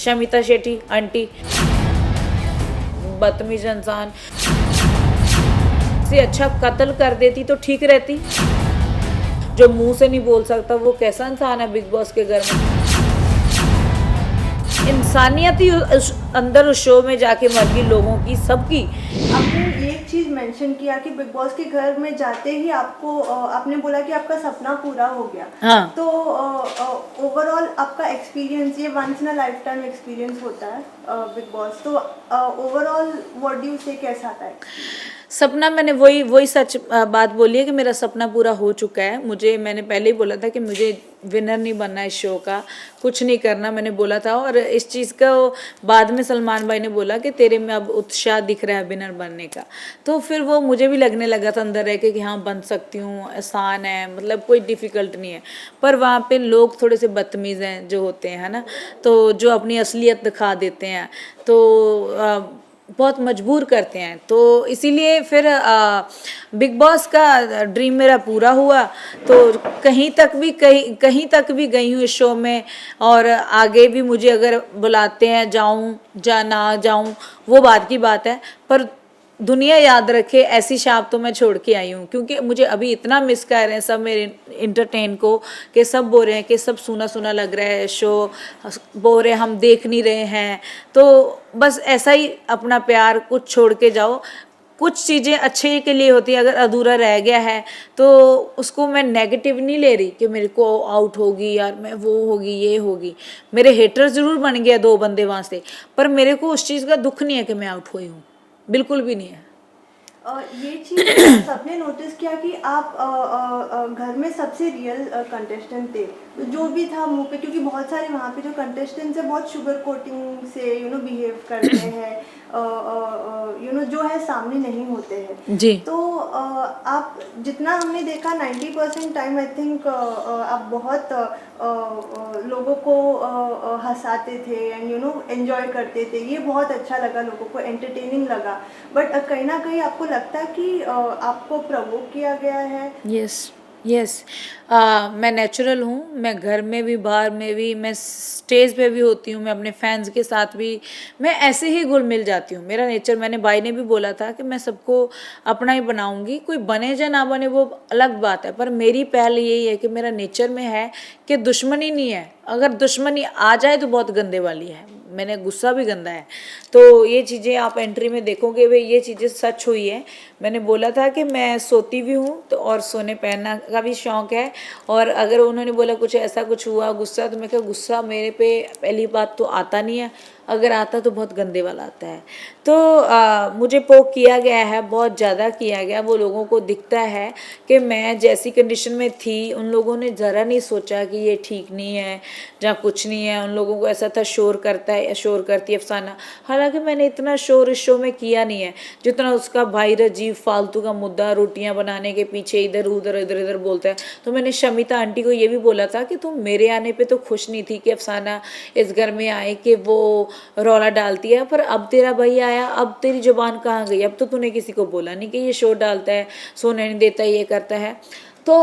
Shamita Shetty aunty बदतमीज इंसान से अच्छा कत्ल कर देती तो ठीक रहती। जो मुंह से नहीं बोल सकता वो कैसा इंसान है बिग बॉस के घर में। इंसानियत ही अंदर उस शो में जाके मर गई लोगों की, सबकी। आपने ये चीज़ मेंशन किया कि बिग बॉस के घर में जाते ही आपको आपने बोला कि आपका सपना पूरा हो गया। हाँ। तो ओवरऑल आपका एक्सपीरियंस, ये once in a lifetime experience होता है बिग बॉस, तो overall what do you say कैसा था? सपना, मैंने वही सच बात बोली है कि मेरा सपना पूरा हो चुका है। मैंने पहले ही बोला था कि मुझे विनर नहीं बनना इस शो का, कुछ नहीं करना, मैंने बोला था। और इस चीज़ का बाद में सलमान भाई ने बोला कि तेरे में अब उत्साह दिख रहा है विनर बनने का, तो फिर वो मुझे भी लगने लगा था अंदर रह के कि हाँ बन सकती हूँ, आसान है, मतलब कोई डिफ़िकल्ट नहीं है। पर वहाँ पे लोग थोड़े से बदतमीज़ हैं जो होते हैं, है ना, तो जो अपनी असलियत दिखा देते हैं, तो बहुत मजबूर करते हैं। तो इसीलिए फिर बिग बॉस का ड्रीम मेरा पूरा हुआ। तो कहीं तक भी गई हूँ इस शो में, और आगे भी मुझे अगर बुलाते हैं जाऊँ या ना जाऊँ वो बात की बात है। पर दुनिया याद रखे ऐसी छाप तो मैं छोड़ के आई हूँ, क्योंकि मुझे अभी इतना मिस कर रहे हैं सब मेरे इंटरटेन को, कि सब बोल रहे हैं कि सब सुना सुना लग रहा है शो, बोल रहे हैं हम देख नहीं रहे हैं। तो बस ऐसा ही अपना प्यार कुछ छोड़ के जाओ। कुछ चीज़ें अच्छे के लिए होती है, अगर अधूरा रह गया है तो उसको मैं नेगेटिव नहीं ले रही कि मेरे को आउट होगी यार, मैं वो होगी ये होगी। मेरे हेटर ज़रूर बन गया 2 बंदे वहाँ से, पर मेरे को उस चीज़ का दुख नहीं है कि मैं आउट हुई हूँ, बिल्कुल भी नहीं है। ये चीज़ सबने नोटिस किया कि आप घर में सबसे रियल कंटेस्टेंट थे, तो जो भी था मुंह पे, क्योंकि बहुत सारे वहाँ पे जो कंटेस्टेंट्स हैं बहुत शुगर कोटिंग से बिहेव करते हैं, जो है सामने नहीं होते हैं जी। तो आप जितना हमने देखा 90% टाइम आई थिंक आप बहुत लोगों को हंसाते थे एंड एंजॉय करते थे। ये बहुत अच्छा लगा, लोगों को एंटरटेनिंग लगा। बट कहीं ना कहीं आपको लगता है कि आपको प्रवोक किया गया है? Yes, yes. मैं नेचुरल हूँ, मैं घर में भी बाहर में भी, मैं स्टेज पे भी होती हूँ, मैं अपने फैंस के साथ भी मैं ऐसे ही घुल मिल जाती हूँ। मेरा नेचर, मैंने भाई ने भी बोला था कि मैं सबको अपना ही बनाऊंगी, कोई बने या ना बने वो अलग बात है, पर मेरी पहल यही है कि मेरा नेचर में है कि दुश्मनी नहीं है। अगर दुश्मनी आ जाए तो बहुत गंदे वाली है, मैंने गुस्सा भी गंदा है। तो ये चीज़ें आप एंट्री में देखोगे भाई, ये चीज़ें सच हुई है। मैंने बोला था कि मैं सोती भी हूँ तो, और सोने पहनना का भी शौक़ है। और अगर उन्होंने बोला कुछ ऐसा कुछ हुआ गुस्सा, तो मैं कहा गुस्सा मेरे पे पहली बात तो आता नहीं है, अगर आता तो बहुत गंदे वाला आता है। तो मुझे पोक किया गया है, बहुत ज़्यादा किया गया। वो लोगों को दिखता है कि मैं जैसी कंडीशन में थी, उन लोगों ने ज़रा नहीं सोचा कि ये ठीक नहीं है या कुछ नहीं है। उन लोगों को ऐसा था शोर करता है या शोर करती है अफसाना, हालांकि मैंने इतना शोर इस शो में किया नहीं है जितना उसका भाई राजीव फालतू का मुद्दा रोटियां बनाने के पीछे इधर उधर बोलता है। तो मैंने शमिता आंटी को ये भी बोला था कि तुम मेरे आने पे तो खुश नहीं थी कि अफसाना इस घर में आए कि वो रौला डालती है, पर अब तेरा भाई आया, अब तेरी जुबान कहाँ गई? अब तो तूने किसी को बोला नहीं कि ये शोर डालता है, सोने नहीं देता, ये करता है। तो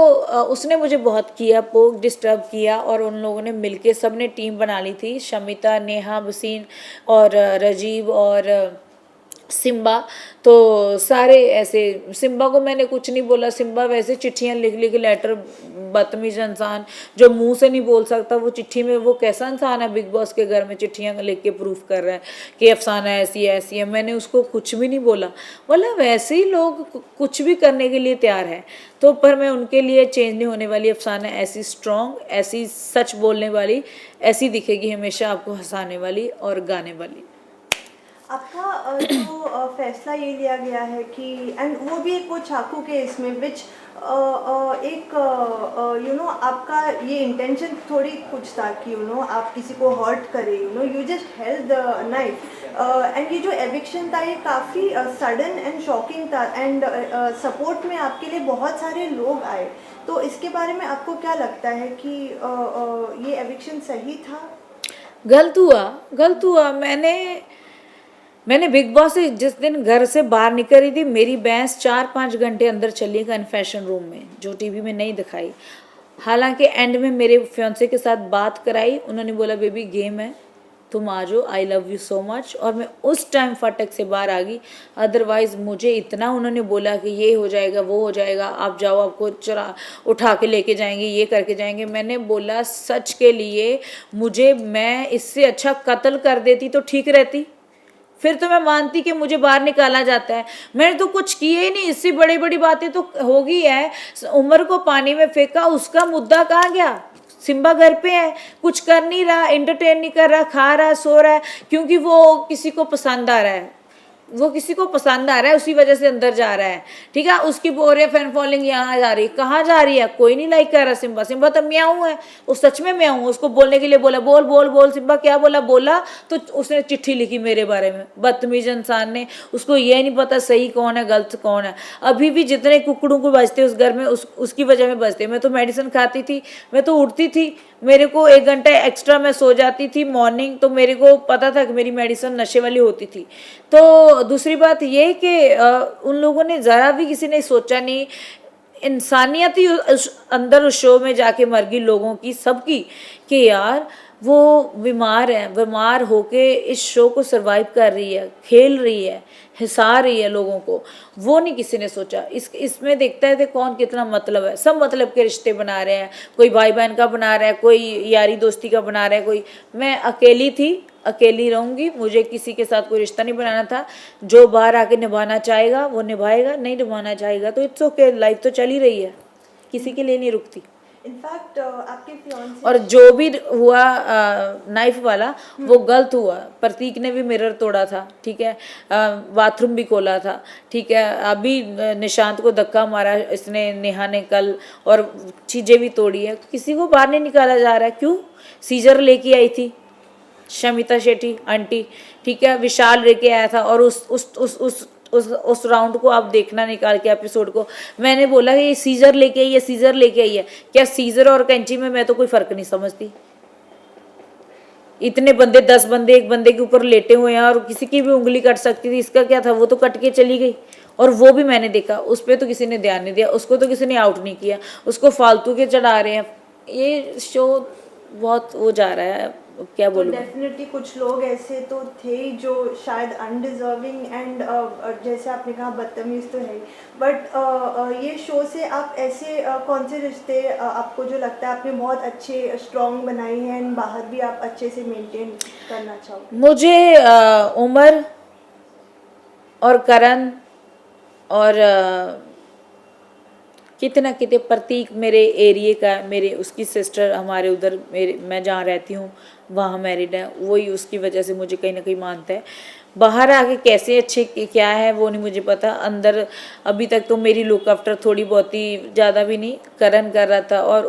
उसने मुझे बहुत किया, पोक डिस्टर्ब किया, और उन लोगों ने मिलके सब ने टीम बना ली थी, शमिता, नेहा, वसीन और राजीव और सिम्बा। तो सारे ऐसे, सिम्बा को मैंने कुछ नहीं बोला, सिम्बा वैसे चिट्ठियाँ लिख लिख लेटर, बदतमीज इंसान जो मुंह से नहीं बोल सकता वो चिट्ठी में, वो कैसा इंसान है बिग बॉस के घर में चिट्ठियाँ लिख के प्रूफ कर रहा है कि अफसाना ऐसी है ऐसी है। मैंने उसको कुछ भी नहीं बोला, बोला वैसे ही लोग कुछ भी करने के लिए तैयार है। तो पर मैं उनके लिए चेंज नहीं होने वाली। अफसाना ऐसी स्ट्रॉन्ग, ऐसी सच बोलने वाली, ऐसी दिखेगी हमेशा आपको, हंसाने वाली और गाने वाली। आपका जो फैसला ये लिया गया है कि, एंड वो भी एक वो चाकू के इसमें विच एक आपका ये इंटेंशन थोड़ी कुछ था कि आप किसी को हर्ट करें, you just held the knife. And ये जो एविक्शन था ये काफ़ी सडन एंड शॉकिंग था, एंड सपोर्ट में आपके लिए बहुत सारे लोग आए। तो इसके बारे में आपको क्या लगता है कि ये एविक्शन सही था? गलत हुआ। मैंने बिग बॉस से जिस दिन घर से बाहर निकल रही थी, मेरी बहस 4-5 घंटे अंदर चली कन्फेशन रूम में, जो टीवी में नहीं दिखाई। हालांकि एंड में मेरे फियांसे के साथ बात कराई, उन्होंने बोला बेबी गेम है, तुम आ जाओ, I love you so much. और मैं उस टाइम फटक से बाहर आ गई। अदरवाइज़ मुझे इतना उन्होंने बोला कि ये हो जाएगा, वो हो जाएगा, आप जाओ, आपको चुरा उठा के लेके जाएंगे, ये करके जाएंगे। मैंने बोला सच के लिए मुझे, मैं इससे अच्छा कत्ल कर देती तो ठीक रहती। फिर तो मैं मानती कि मुझे बाहर निकाला जाता है। मैंने तो कुछ किए ही नहीं, इससे बड़ी बड़ी बातें तो हो गई है। उमर को पानी में फेंका, उसका मुद्दा कहाँ गया? सिम्बा घर पे है, कुछ कर नहीं रहा, एंटरटेन नहीं कर रहा, खा रहा है, सो रहा है, क्योंकि वो किसी को पसंद आ रहा है, वो किसी को पसंद आ रहा है, उसी वजह से अंदर जा रहा है। ठीक है, उसकी बोल रहे फैन फॉलोइंग यहाँ जा रही है, कहाँ जा रही है? कोई नहीं लाइक कर रहा सिम्बा। सिम्बा तो म्याऊं है, वो सच में म्याऊं। उसको बोलने के लिए बोला, बोल बोल बोल सिम्बा, क्या बोला? बोला तो उसने चिट्ठी लिखी मेरे बारे में, बदतमीज इंसान ने। उसको ये नहीं पता सही कौन है, गलत कौन है। अभी भी जितने कुकड़ों को बजते उस घर में, उसकी वजह में बजते। मैं तो मेडिसिन खाती थी, मैं तो उठती थी, मेरे को 1 घंटा एक्स्ट्रा मैं सो जाती थी मॉर्निंग, तो मेरे को पता था कि मेरी मेडिसिन नशे वाली होती थी। तो दूसरी बात ये कि उन लोगों ने ज़रा भी किसी ने सोचा नहीं, इंसानियत ही अंदर उस शो में जाके मर गई लोगों की, सबकी, कि यार वो बीमार है, बीमार होके इस शो को सरवाइव कर रही है, खेल रही है, हिंसा रही है लोगों को। वो नहीं किसी ने सोचा। इसमें देखता है कि कौन कितना मतलब है। सब मतलब के रिश्ते बना रहे हैं, कोई भाई बहन का बना रहा है, कोई यारी दोस्ती का बना रहा है, कोई। मैं अकेली थी, अकेली रहूँगी, मुझे किसी के साथ कोई रिश्ता नहीं बनाना था। जो बाहर आके निभाना चाहेगा वो निभाएगा, नहीं निभाना चाहेगा तो इट्स ओके, लाइफ तो चल ही रही है, किसी के लिए नहीं रुकती। इनफैक्ट आपके फियांसे और जो भी हुआ नाइफ वाला, वो गलत हुआ। प्रतीक ने भी मिरर तोड़ा था, ठीक है, बाथरूम भी खोला था, ठीक है। अभी निशांत को धक्का मारा इसने, नेहा ने कल, और चीज़ें भी तोड़ी है। किसी को बाहर नहीं निकाला जा रहा है, क्यों? सीजर लेके आई थी शमिता शेट्टी आंटी, ठीक है, विशाल लेके आया था। और उस राउंड को आप देखना, निकाल के एपिसोड को। मैंने बोला कि ये सीजर लेके आई है, सीजर लेके आई है। क्या सीजर और कैंची में मैं तो कोई फर्क नहीं समझती। इतने बंदे, 10 बंदे एक बंदे के ऊपर लेटे हुए हैं, और किसी की भी उंगली कट सकती थी, इसका क्या था? वो तो कट के चली गई। और वो भी मैंने देखा, उस पर तो किसी ने ध्यान नहीं दिया, उसको तो किसी ने आउट नहीं किया, उसको फालतू के चढ़ा रहे हैं। ये शो बहुत वो जा रहा है, क्या बोलूँ। डेफिनेटली कुछ लोग ऐसे तो थे ही जो शायद अनडिजर्विंग एंड जैसे आपने कहा बदतमीज तो है, बट ये शो से आप ऐसे कौन से रिश्ते आपको जो लगता है आपने बहुत अच्छे स्ट्रॉन्ग बनाए हैं एंड बाहर भी आप अच्छे से मेंटेन करना चाहोगे? मुझे उमर और करण और कितना कितने प्रतीक मेरे एरिए का, मेरे उसकी सिस्टर हमारे उधर, मेरे मैं जहाँ रहती हूँ वहाँ मैरिड है, वही उसकी वजह से मुझे कहीं ना कहीं मानता है। बाहर आके कैसे अच्छे क्या है वो नहीं मुझे पता। अंदर अभी तक तो मेरी लुक आफ्टर थोड़ी बहुत ही, ज़्यादा भी नहीं, करण कर रहा था। और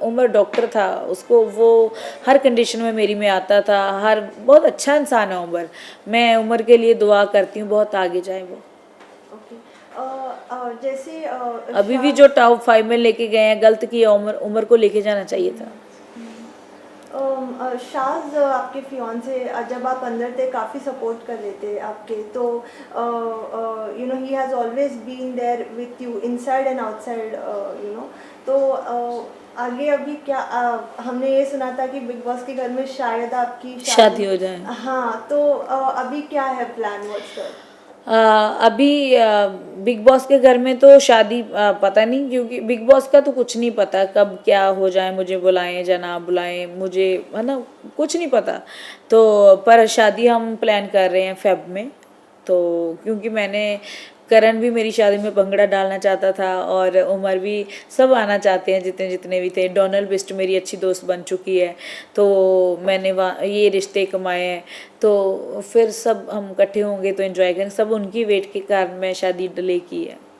उमर डॉक्टर था, उसको वो हर कंडीशन में मेरी में आता था, हर बहुत अच्छा इंसान है उमर। मैं उमर के लिए दुआ करती हूँ बहुत आगे जाए वो। जैसे अभी भी जो टॉप 5 में लेके गए हैं, गलत किया, उमर को लेके जाना चाहिए था। शाज आपके फियांसे जब आप अंदर थे काफ़ी सपोर्ट कर रहे थे आपके, तो you know he has always been there with you inside and outside, you know. तो आगे अभी क्या हमने ये सुना था कि बिग बॉस के घर में शायद आपकी शादी हो जाए। हाँ, तो अभी क्या है प्लान? व्हाट्स द अभी बिग बॉस के घर में तो शादी पता नहीं, क्योंकि बिग बॉस का तो कुछ नहीं पता कब क्या हो जाए, मुझे बुलाएं या ना बुलाएं, मुझे है ना कुछ नहीं पता। तो पर शादी हम प्लान कर रहे हैं फेब में। तो क्योंकि मैंने, करण भी मेरी शादी में भंगड़ा डालना चाहता था, और उमर भी, सब आना चाहते हैं जितने जितने भी थे। डोनल बिस्ट मेरी अच्छी दोस्त बन चुकी है, तो मैंने वहाँ ये रिश्ते कमाए हैं, तो फिर सब हम इकट्ठे होंगे तो एंजॉय करेंगे। सब उनकी वेट के कारण मैं शादी डिले की है।